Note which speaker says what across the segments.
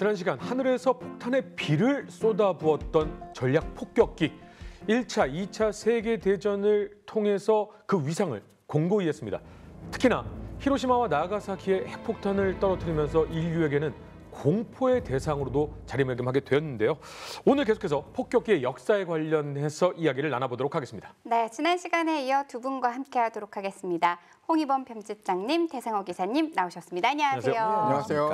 Speaker 1: 지난 시간 하늘에서 폭탄의 비를 쏟아부었던 전략 폭격기. 1차, 2차 세계대전을 통해서 그 위상을 공고히 했습니다. 특히나 히로시마와 나가사키에 핵폭탄을 떨어뜨리면서 인류에게는 공포의 대상으로도 자리매김하게 되었는데요. 오늘 계속해서 폭격기의 역사에 관련해서 이야기를 나눠보도록 하겠습니다.
Speaker 2: 네, 지난 시간에 이어 두 분과 함께하도록 하겠습니다. 홍희범 편집장님, 태생호 기사님 나오셨습니다. 안녕하세요.
Speaker 3: 안녕하세요.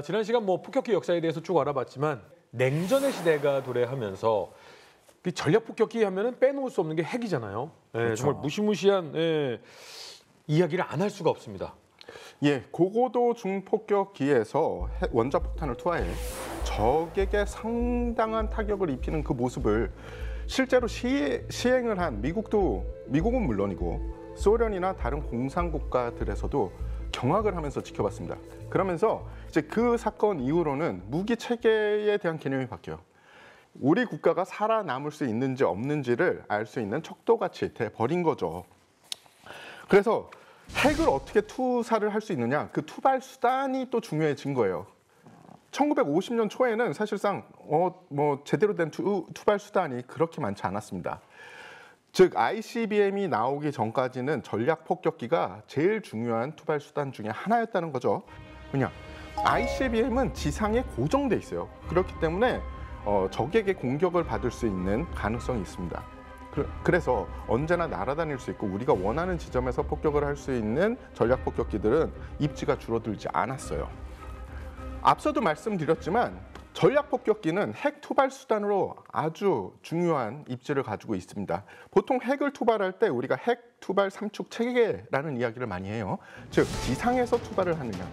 Speaker 1: 지난 시간 폭격기 역사에 대해서 쭉 알아봤지만 냉전의 시대가 도래하면서 그 전략 폭격기 하면은 빼놓을 수 없는 게 핵이잖아요.
Speaker 3: 그렇죠.
Speaker 1: 정말 무시무시한 이야기를 안 할 수가 없습니다.
Speaker 3: 예, 고고도 중폭격기에서 원자폭탄을 투하해 적에게 상당한 타격을 입히는 그 모습을 실제로 시행을 한 미국은 물론이고 소련이나 다른 공산국가들에서도 경악을 하면서 지켜봤습니다. 그러면서 이제 그 사건 이후로는 무기 체계에 대한 개념이 바뀌어요. 우리 국가가 살아남을 수 있는지 없는지를 알 수 있는 척도같이 돼 버린 거죠. 그래서 핵을 어떻게 투사를 할 수 있느냐, 그 투발 수단이 또 중요해진 거예요. 1950년 초에는 사실상 제대로 된 투발 수단이 그렇게 많지 않았습니다. 즉 ICBM이 나오기 전까지는 전략 폭격기가 제일 중요한 투발 수단 중에 하나였다는 거죠. 그냥 ICBM은 지상에 고정돼 있어요. 그렇기 때문에 적에게 공격을 받을 수 있는 가능성이 있습니다. 그래서 언제나 날아다닐 수 있고 우리가 원하는 지점에서 폭격을 할 수 있는 전략 폭격기들은 입지가 줄어들지 않았어요. 앞서도 말씀드렸지만 전략 폭격기는 핵 투발 수단으로 아주 중요한 입지를 가지고 있습니다. 보통 핵을 투발할 때 우리가 핵 투발 삼축 체계라는 이야기를 많이 해요. 즉 지상에서 투발을 하느냐,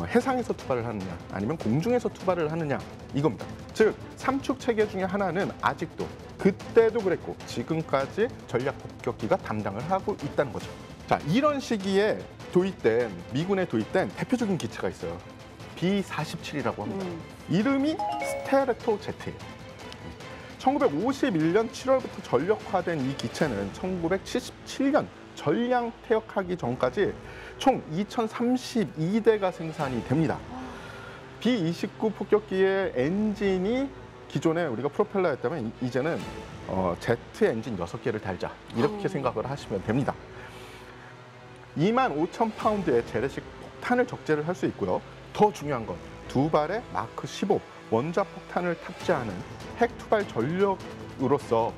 Speaker 3: 해상에서 투발을 하느냐, 아니면 공중에서 투발을 하느냐, 이겁니다. 즉 삼축 체계 중에 하나는 아직도 그때도 그랬고 지금까지 전략 폭격기가 담당을 하고 있다는 거죠. 자, 이런 시기에 미군에 도입된 대표적인 기체가 있어요. B-47이라고 합니다. 이름이 스테레토 제트예요. 1951년 7월부터 전력화된 이 기체는 1977년 전량 퇴역하기 전까지 총 2032대가 생산이 됩니다. B-29 폭격기의 엔진이 기존에 우리가 프로펠러였다면 이제는 제트 엔진 6개를 달자, 이렇게 생각을 하시면 됩니다. 25,000파운드의 재래식 폭탄을 적재를 할 수 있고요. 더 중요한 건 2발의 마크 15 원자폭탄을 탑재하는 핵 투발 전력으로서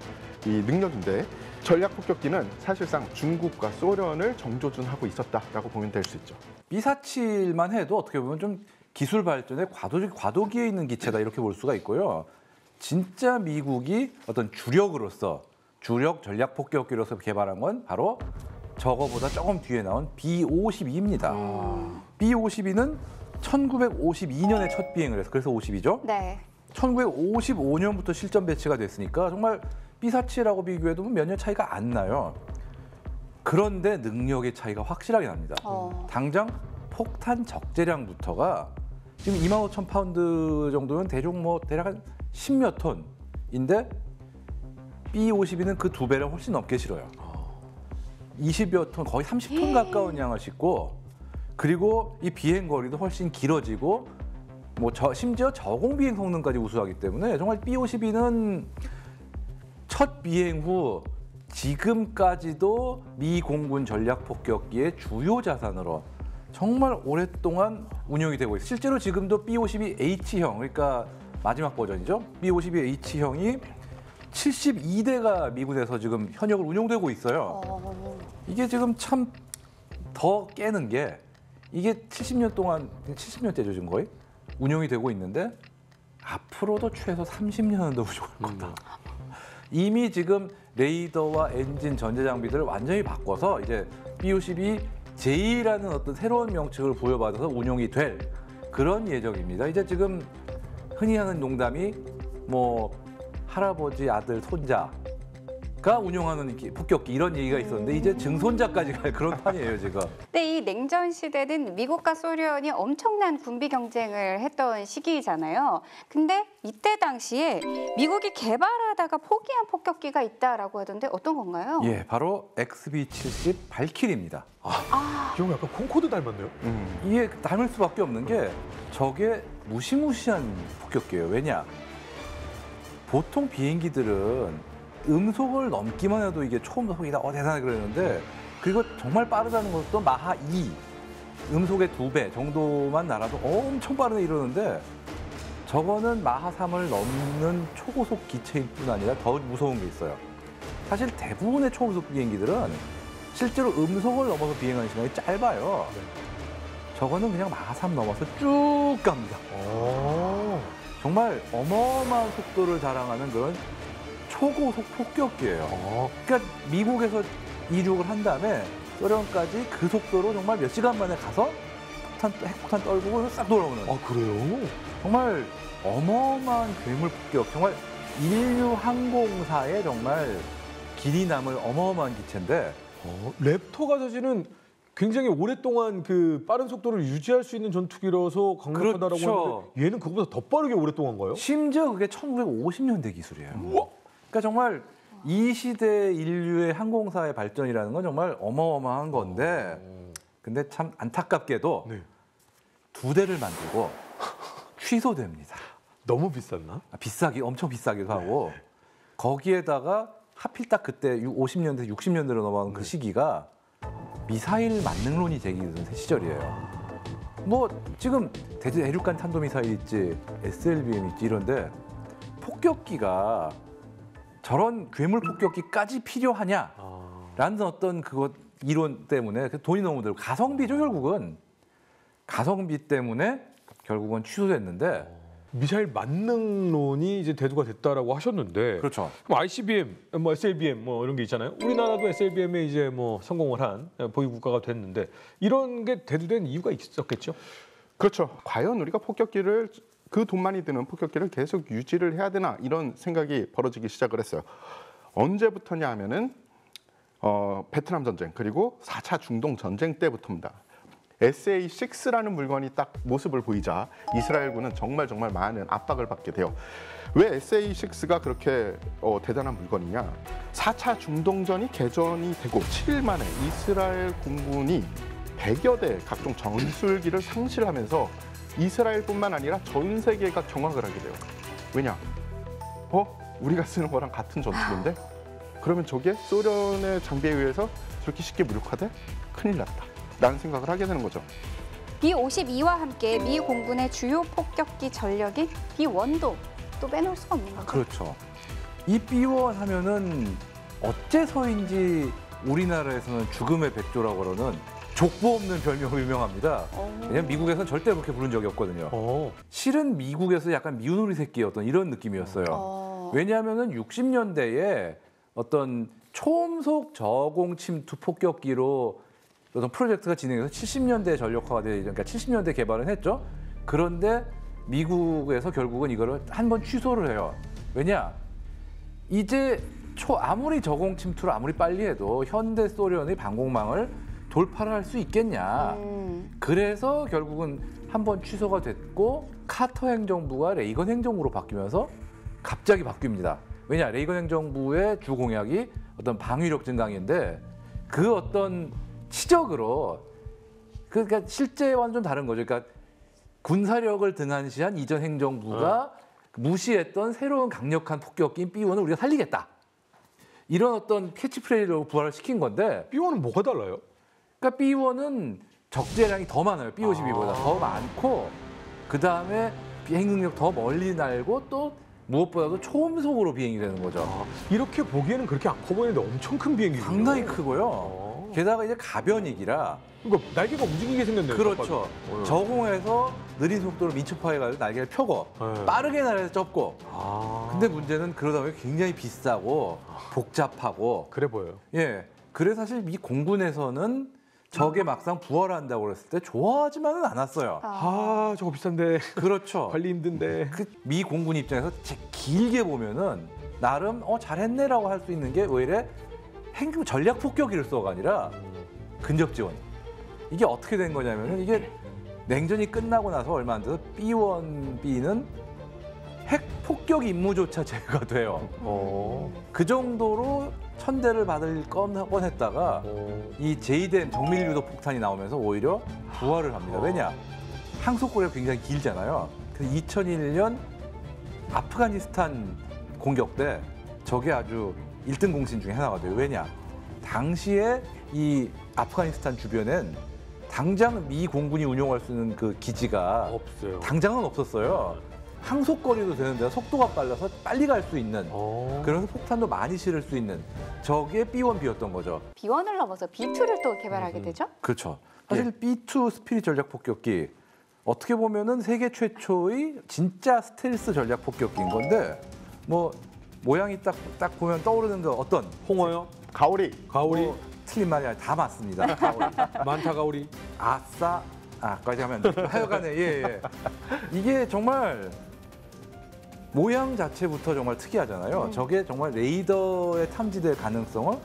Speaker 3: 이 능력인데, 전략 폭격기는 사실상 중국과 소련을 정조준하고 있었다라고 보면 될 수 있죠.
Speaker 4: B-47만 해도 어떻게 보면 좀 기술 발전의 과도기에 있는 기체다, 이렇게 볼 수가 있고요. 진짜 미국이 어떤 주력 전략 폭격기로서 개발한 건 바로 저거보다 조금 뒤에 나온 B-52입니다. B-52는 1952년에 첫 비행을 해서, 그래서 52죠?
Speaker 2: 네.
Speaker 4: 1955년부터 실전 배치가 됐으니까 정말 B-47하고 비교해도 몇 년 차이가 안 나요. 그런데 능력의 차이가 확실하게 납니다. 당장 폭탄 적재량부터가 지금 25,000파운드 정도면 대략 한 10몇 톤인데 B-52는 그 2배를 훨씬 넘게 실어요. 20여 톤, 거의 30톤 가까운 양을 싣고, 그리고 이 비행 거리도 훨씬 길어지고 심지어 저공 비행 성능까지 우수하기 때문에 정말 B-52는 첫 비행 후 지금까지도 미 공군 전략 폭격기의 주요 자산으로 정말 오랫동안 운영이 되고 있어요. 실제로 지금도 B-52H형, 그러니까 마지막 버전이죠. B-52H형이 72대가 미군에서 지금 현역을 운용되고 있어요. 이게 지금 참 더 깨는 게, 이게 70년 동안, 70년대죠 지금 거의, 운용이 되고 있는데 앞으로도 최소 30년은 더 부족할 거다. 이미 지금 레이더와 엔진, 전자 장비들을 완전히 바꿔서 이제 B-52J라는 어떤 새로운 명칭을 부여받아서 운용이 될 그런 예정입니다. 이제 지금 흔히 하는 농담이 할아버지, 아들, 손자가 운영하는 폭격기 이런 얘기가 있었는데 이제 증손자까지 갈 그런 판이에요 지금.
Speaker 2: 근데 이 냉전 시대는 미국과 소련이 엄청난 군비 경쟁을 했던 시기잖아요. 근데 이때 당시에 미국이 개발하다가 포기한 폭격기가 있다라고 하던데 어떤 건가요?
Speaker 4: 예, 바로 XB-70 발키리입니다.
Speaker 1: 이거 약간 콩코드 닮았네요.
Speaker 4: 이게 닮을 수밖에 없는 게 저게 무시무시한 폭격기예요. 왜냐? 보통 비행기들은 음속을 넘기만 해도 이게 초음속이다 대단하게 그러는데 그리고 정말 빠르다는 것도 마하 2, 음속의 2배 정도만 날아도 엄청 빠르네 이러는데 저거는 마하 3을 넘는 초고속 기체일 뿐 아니라 더 무서운 게 있어요. 사실 대부분의 초음속 비행기들은 실제로 음속을 넘어서 비행하는 시간이 짧아요. 저거는 그냥 마하 3 넘어서 쭉 갑니다. 정말 어마어마한 속도를 자랑하는 그런 초고속 폭격기예요. 그러니까 미국에서 이륙을 한 다음에 소련까지 그 속도로 정말 몇 시간 만에 가서 핵폭탄 떨구고 싹 돌아오는.
Speaker 1: 그래요? 정말
Speaker 4: 어마어마한 괴물 폭격. 정말 인류 항공사의 정말 길이 남을 어마어마한 기체인데
Speaker 1: 랩터가 사실은 굉장히 오랫동안 그 빠른 속도를 유지할 수 있는 전투기라서 강력하다라고
Speaker 4: 그렇죠.
Speaker 1: 하는데 얘는 그것보다 더 빠르게 오랫동안 가요?
Speaker 4: 심지어 그게 1950년대 기술이에요. 그러니까 정말 이 시대 인류의 항공사의 발전이라는 건 정말 어마어마한 건데 근데 참 안타깝게도
Speaker 1: 네.
Speaker 4: 2대를 만들고 취소됩니다.
Speaker 1: 너무 비쌌나?
Speaker 4: 엄청 비싸기도 하고 거기에다가 하필 딱 그때 50년대, 60년대로 넘어가는 그 시기가 미사일 만능론이 제기되던 시절이에요. 뭐 지금 대륙간 탄도미사일 있지, SLBM 있지 이런데 폭격기가 저런 괴물 폭격기까지 필요하냐라는 어떤 그것 이론 때문에 돈이 너무 들고 가성비죠 결국은. 가성비 때문에 결국은 취소됐는데
Speaker 1: 미사일 만능론이 이제 대두가 됐다라고 하셨는데
Speaker 4: 그렇죠.
Speaker 1: 그럼 ICBM, 뭐 SLBM 뭐 이런 게 있잖아요. 우리나라도 SLBM에 이제 뭐 성공을 한 보유 국가가 됐는데 이런 게 대두된 이유가 있었겠죠?
Speaker 3: 그렇죠. 과연 우리가 폭격기를 그 돈 많이 드는 폭격기를 계속 유지를 해야 되나 이런 생각이 벌어지기 시작을 했어요. 언제부터냐 하면은 베트남 전쟁 그리고 4차 중동 전쟁 때부터입니다. SA-6라는 물건이 딱 모습을 보이자 이스라엘군은 정말 많은 압박을 받게 돼요. 왜 SA-6가 그렇게 대단한 물건이냐? 4차 중동전이 개전이 되고 7일 만에 이스라엘 공군이 100여 대 각종 전술기를 상실하면서 이스라엘뿐만 아니라 전 세계가 경악을 하게 돼요. 왜냐? 우리가 쓰는 거랑 같은 전투기인데? 그러면 저게 소련의 장비에 의해서 저렇게 쉽게 무력화돼? 큰일 났다. 라는 생각을 하게 되는 거죠.
Speaker 2: B-52와 함께 미 공군의 주요 폭격기 전력인 B-1도 또 빼놓을 수가 없는 거죠.
Speaker 4: 그렇죠. 이 B-1 하면은 어째서인지 우리나라에서는 죽음의 백조라고 그러는 족보 없는 별명으로 유명합니다. 왜냐면 미국에서는 절대 그렇게 부른 적이 없거든요. 실은 미국에서 약간 미운우리 새끼였던 이런 느낌이었어요. 왜냐하면은 60년대에 어떤 초음속 저공 침투 폭격기로 어떤 프로젝트가 진행해서 70년대 전력화가 되죠. 그러니까 70년대 개발은 했죠. 그런데 미국에서 결국은 이거를 한번 취소를 해요. 왜냐? 이제 아무리 저공 침투를 아무리 빨리 해도 현대 소련의 방공망을 돌파를 할 수 있겠냐. 그래서 결국은 한번 취소가 됐고 카터 행정부가 레이건 행정부로 바뀌면서 갑자기 바뀝니다. 왜냐? 레이건 행정부의 주 공약이 어떤 방위력 증강인데 그 어떤 치적으로 그러니까 실제와는 좀 다른 거죠. 그러니까 군사력을 등한시한 이전 행정부가 무시했던 새로운 강력한 폭격기인 B-1을 우리가 살리겠다. 이런 어떤 캐치프레이즈로 부활을 시킨 건데
Speaker 1: B-1은 뭐가 달라요?
Speaker 4: 그러니까 B-1은 적재량이 더 많아요. B-52보다 더 많고 그다음에 비행 능력 더 멀리 날고 또 무엇보다도 초음속으로 비행이 되는 거죠.
Speaker 1: 이렇게 보기에는 그렇게 안 커 보이는데 엄청 큰 비행기군요.
Speaker 4: 상당히 크고요. 게다가 이제 가변이기라.
Speaker 1: 그러니까 날개가 움직이게 생겼네요.
Speaker 4: 그렇죠. 저공에서 느린 속도로 민첩화해가지고 날개를 펴고 빠르게 날아서 접고. 근데 문제는 그러다 보니 굉장히 비싸고 복잡하고.
Speaker 1: 그래 보여요.
Speaker 4: 예. 그래서 사실 미 공군에서는 저게 막상 부활한다고 그랬을 때 좋아하지만은 않았어요.
Speaker 1: 저거 비싼데.
Speaker 4: 그렇죠.
Speaker 1: 관리 힘든데.
Speaker 4: 미 공군 입장에서 길게 보면은 나름 잘했네라고 할 수 있는 게 오히려 전략 폭격기를 쏘가 아니라 근접 지원. 이게 어떻게 된 거냐면은 이게 냉전이 끝나고 나서 얼마 안 돼서 B1B는 핵 폭격 임무조차 제외가 돼요. 그 정도로 천대를 받을 뻔했다가 이 JDAM 정밀유도 폭탄이 나오면서 오히려 부활을 합니다. 왜냐? 항속거리가 굉장히 길잖아요. 그래서 2001년 아프가니스탄 공격 때 저게 아주 1등 공신 중에 하나가 돼요. 왜냐? 당시에 이 아프가니스탄 주변엔 당장 미 공군이 운용할 수 있는 그 기지가
Speaker 1: 없어요.
Speaker 4: 당장은 없었어요. 항속거리도 되는데 속도가 빨라서 빨리 갈 수 있는 그래서 폭탄도 많이 실을 수 있는 저게 B1B였던 거죠.
Speaker 2: B1을 넘어서 B2를 또 개발하게 되죠?
Speaker 4: 그렇죠. 사실 B2 스피릿 전략 폭격기 어떻게 보면은 세계 최초의 진짜 스텔스 전략 폭격기인 건데 뭐 모양이 딱 보면 떠오르는 거 어떤
Speaker 1: 홍어요?
Speaker 3: 가오리.
Speaker 1: 가오리?
Speaker 4: 틀린 말이 아니라 다 맞습니다. 가오리.
Speaker 1: 많다 가오리?
Speaker 4: 아싸. 까지 하면 안 돼. 하여간에 예. 이게 정말 모양 자체부터 정말 특이하잖아요. 저게 정말 레이더에 탐지될 가능성을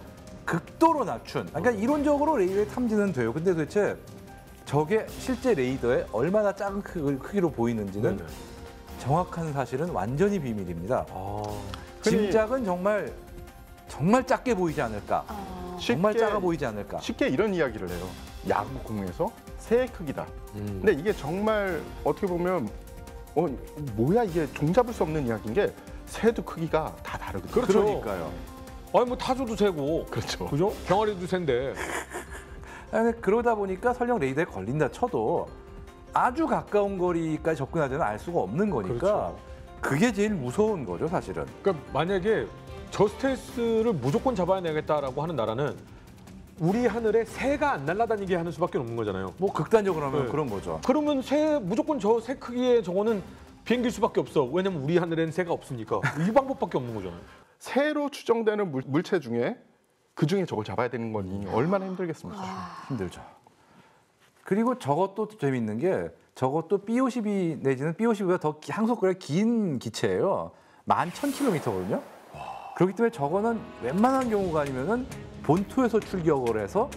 Speaker 4: 극도로 낮춘. 그러니까 이론적으로 레이더에 탐지는 돼요. 근데 도대체 저게 실제 레이더에 얼마나 작은 크기로 보이는지는 정확한 사실은 완전히 비밀입니다. 짐작은 정말 작게 보이지 않을까. 정말 작아 보이지 않을까.
Speaker 3: 쉽게 이런 이야기를 해요. 야구 공에서 새의 크기다. 근데 이게 정말 어떻게 보면 뭐야 이게 종잡을 수 없는 이야기인 게 새도 크기가 다 다르거든요.
Speaker 1: 그렇죠.
Speaker 4: 그러니까요.
Speaker 1: 아니 뭐 타조도 새고.
Speaker 3: 그렇죠.
Speaker 1: 그죠? 병아리도 샌데.
Speaker 4: 아니, 그러다 보니까 설령 레이더에 걸린다 쳐도 아주 가까운 거리까지 접근하자면 알 수가 없는 거니까
Speaker 1: 그렇죠.
Speaker 4: 그게 제일 무서운 거죠, 사실은.
Speaker 1: 그러니까 만약에 저 스텔스를 무조건 잡아내겠다라고 하는 나라는 우리 하늘에 새가 안 날아다니게 하는 수밖에 없는 거잖아요.
Speaker 4: 뭐 극단적으로 하면
Speaker 1: 네.
Speaker 4: 그런 거죠.
Speaker 1: 그러면 무조건 저 새 크기의 저거는 비행기일 수밖에 없어. 왜냐면 우리 하늘에는 새가 없으니까. 이 방법밖에 없는 거잖아요.
Speaker 3: 새로 추정되는 물체 중에 그 중에 저걸 잡아야 되는 거니 얼마나 힘들겠습니까?
Speaker 4: 힘들죠. 그리고 저것도 재밌는 게 저것도 B-52 내지는 B-52보다 더 항속거리가 긴 기체예요. 11,000km거든요. 그렇기 때문에 저거는 웬만한 경우가 아니면은 본토에서 출격을 해서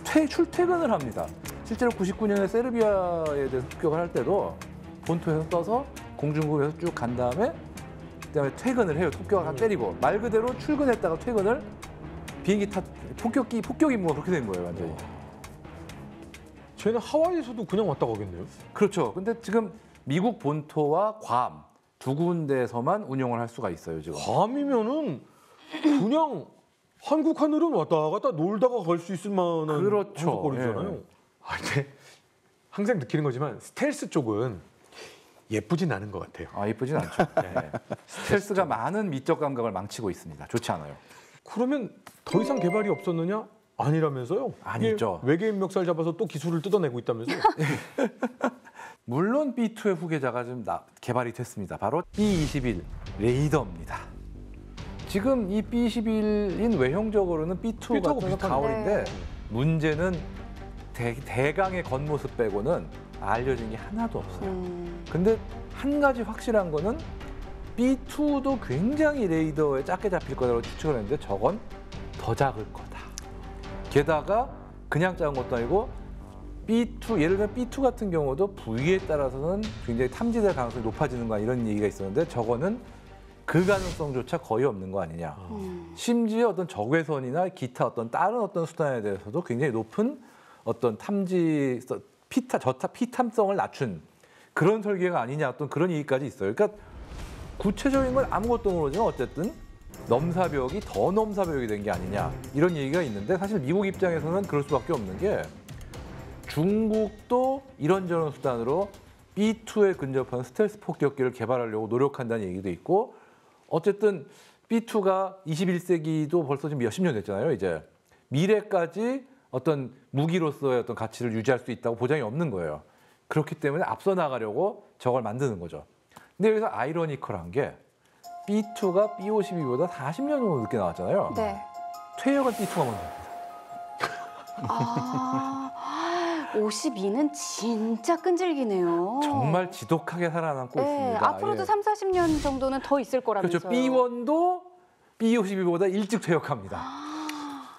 Speaker 4: 출퇴근을 합니다. 실제로 99년에 세르비아에 대해서 폭격을 할 때도 본토에서 떠서 공중부에서 쭉 간 다음에 그다음에 퇴근을 해요. 폭격을 때리고 말 그대로 출근했다가 퇴근을 비행기 폭격 임무가 그렇게 된 거예요, 완전히.
Speaker 1: 쟤는 하와이에서도 그냥 왔다 가겠네요.
Speaker 4: 그렇죠. 근데 지금 미국 본토와 괌 두 군데에서만 운용을 할 수가 있어요, 지금.
Speaker 1: 괌이면은 그냥 한국 하늘은 왔다 갔다 놀다가 갈 수 있을 만한
Speaker 4: 그렇죠.
Speaker 1: 항속거리잖아요.
Speaker 4: 예.
Speaker 1: 근데 항상 느끼는 거지만 스텔스 쪽은 예쁘진 않은 것 같아요.
Speaker 4: 예쁘진 않죠. 네. 스텔스가 많은 미적 감각을 망치고 있습니다. 좋지 않아요.
Speaker 1: 그러면 더 이상 개발이 없었느냐? 아니라면서요?
Speaker 4: 아니죠.
Speaker 1: 이게 외계인 멱살 잡아서 또 기술을 뜯어내고 있다면서요?
Speaker 4: 물론 B2의 후계자가 좀 개발이 됐습니다. 바로 B-21 레이더입니다. 지금 이 B-21인 외형적으로는 B2가
Speaker 1: 비슷하네.
Speaker 4: 가오리인데 문제는 대강의 겉모습 빼고는 알려진 게 하나도 없어요. 근데 한 가지 확실한 거는 B2도 굉장히 레이더에 작게 잡힐 거라고 추측을 했는데 저건 더 작을 거다. 게다가 그냥 작은 것도 아니고 B2, 예를 들면 B2 같은 경우도 부위에 따라서는 굉장히 탐지될 가능성이 높아지는 거 이런 얘기가 있었는데 저거는 그 가능성조차 거의 없는 거 아니냐. 심지어 어떤 적외선이나 기타 어떤 다른 어떤 수단에 대해서도 굉장히 높은 어떤 피탐성을 낮춘 그런 설계가 아니냐 어떤 그런 얘기까지 있어요. 그러니까 구체적인 건 아무것도 모르지만 어쨌든 넘사벽이 더 넘사벽이 된 게 아니냐 이런 얘기가 있는데 사실 미국 입장에서는 그럴 수밖에 없는 게 중국도 이런저런 수단으로 B2에 근접한 스텔스 폭격기를 개발하려고 노력한다는 얘기도 있고 어쨌든 B2가 21세기도 벌써 지금 몇십 년 됐잖아요. 이제 미래까지 어떤 무기로서의 어떤 가치를 유지할 수 있다고 보장이 없는 거예요. 그렇기 때문에 앞서 나가려고 저걸 만드는 거죠. 근데 여기서 아이러니컬한 게 B2가 B-52보다 40년 정도 늦게 나왔잖아요.
Speaker 2: 네.
Speaker 4: 퇴역은 B2가 먼저.
Speaker 2: 52는 진짜 끈질기네요.
Speaker 4: 정말 지독하게 살아남고
Speaker 2: 네,
Speaker 4: 있습니다.
Speaker 2: 앞으로도
Speaker 4: 예.
Speaker 2: 3, 40년 정도는 더 있을 거라면서요.
Speaker 4: 그렇죠. B1도 B52보다 일찍 퇴역합니다.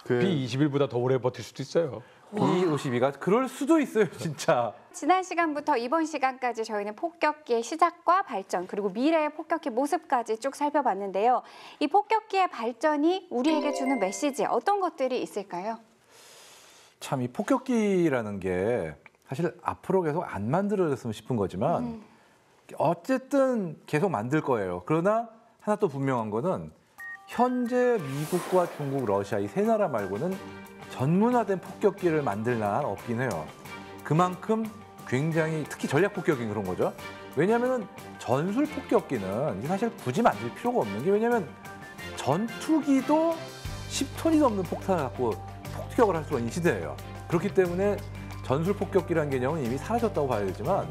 Speaker 3: 그
Speaker 1: B21보다 더 오래 버틸 수도 있어요.
Speaker 4: B52가 그럴 수도 있어요, 진짜.
Speaker 2: 지난 시간부터 이번 시간까지 저희는 폭격기의 시작과 발전 그리고 미래의 폭격기 모습까지 쭉 살펴봤는데요. 이 폭격기의 발전이 우리에게 주는 메시지 어떤 것들이 있을까요?
Speaker 4: 참 이 폭격기라는 게 사실 앞으로 계속 안 만들어졌으면 싶은 거지만 어쨌든 계속 만들 거예요. 그러나 하나 또 분명한 거는 현재 미국과 중국, 러시아 이 세 나라 말고는 전문화된 폭격기를 만들 나라는 없긴 해요. 그만큼 굉장히 특히 전략 폭격기는 그런 거죠. 왜냐하면 전술 폭격기는 사실 굳이 만들 필요가 없는 게 왜냐하면 전투기도 10톤이 넘는 폭탄을 갖고 폭격을 할 수가 있는 시대예요. 그렇기 때문에 전술 폭격기라는 개념은 이미 사라졌다고 봐야 되지만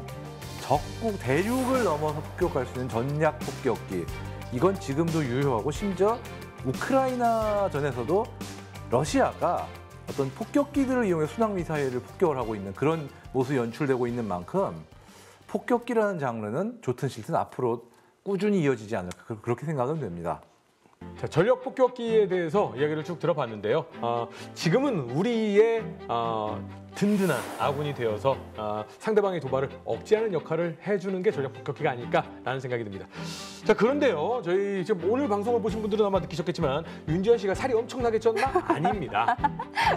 Speaker 4: 적국 대륙을 넘어서 폭격할 수 있는 전략 폭격기 이건 지금도 유효하고 심지어 우크라이나전에서도 러시아가 어떤 폭격기들을 이용해 순항미사일을 폭격을 하고 있는 그런 모습이 연출되고 있는 만큼 폭격기라는 장르는 좋든 싫든 앞으로 꾸준히 이어지지 않을까 그렇게 생각은 됩니다.
Speaker 1: 자, 전력 폭격기에 대해서 이야기를 쭉 들어봤는데요. 지금은 우리의 든든한 아군이 되어서 상대방의 도발을 억제하는 역할을 해주는 게 전력 폭격기가 아닐까라는 생각이 듭니다. 자, 그런데요. 저희 지금 오늘 방송을 보신 분들은 아마 느끼셨겠지만 윤지현 씨가 살이 엄청나게 쪘나? 아닙니다.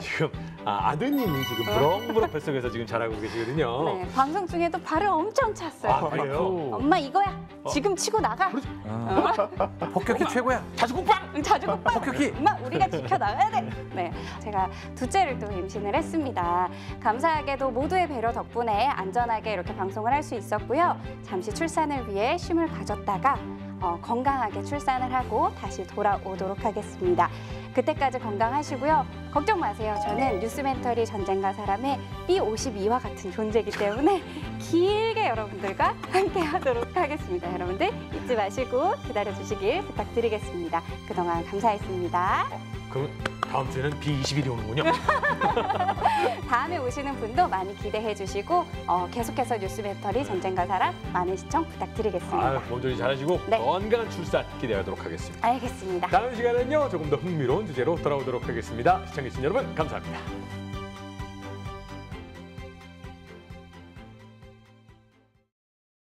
Speaker 1: 지금 아드님이 지금 부렁부렁 뱃속에서 지금 자라고 계시거든요.
Speaker 2: 네, 방송 중에도 발을 엄청 찼어요.
Speaker 1: 아, 그래요?
Speaker 2: 엄마 이거야. 지금 치고 나가.
Speaker 4: 폭격기 최고야.
Speaker 1: 자주국방!
Speaker 2: 자주국방.
Speaker 4: 폭격기.
Speaker 2: 엄마 우리가 지켜나가야 돼. 네, 제가 둘째를 또 임신을 했습니다. 감사하게도 모두의 배려 덕분에 안전하게 이렇게 방송을 할 수 있었고요. 잠시 출산을 위해 쉼을 가졌다가 건강하게 출산을 하고 다시 돌아오도록 하겠습니다. 그때까지 건강하시고요. 걱정 마세요. 저는 뉴스멘터리 전쟁과 사람의 B52와 같은 존재이기 때문에 길게 여러분들과 함께 하도록 하겠습니다. 여러분들 잊지 마시고 기다려주시길 부탁드리겠습니다. 그동안 감사했습니다.
Speaker 1: 그럼 다음 주에는 B21이 오는군요.
Speaker 2: 다음에 오시는 분도 많이 기대해 주시고 계속해서 뉴스멘터리 전쟁과 사람 많은 시청 부탁드리겠습니다.
Speaker 1: 몸조리 잘하시고
Speaker 2: 네.
Speaker 1: 건강한 출산 기대하도록 하겠습니다.
Speaker 2: 알겠습니다.
Speaker 1: 다음 시간에는요 조금 더 흥미로운 주제로 돌아오도록 하겠습니다. 시청해주신 여러분 감사합니다.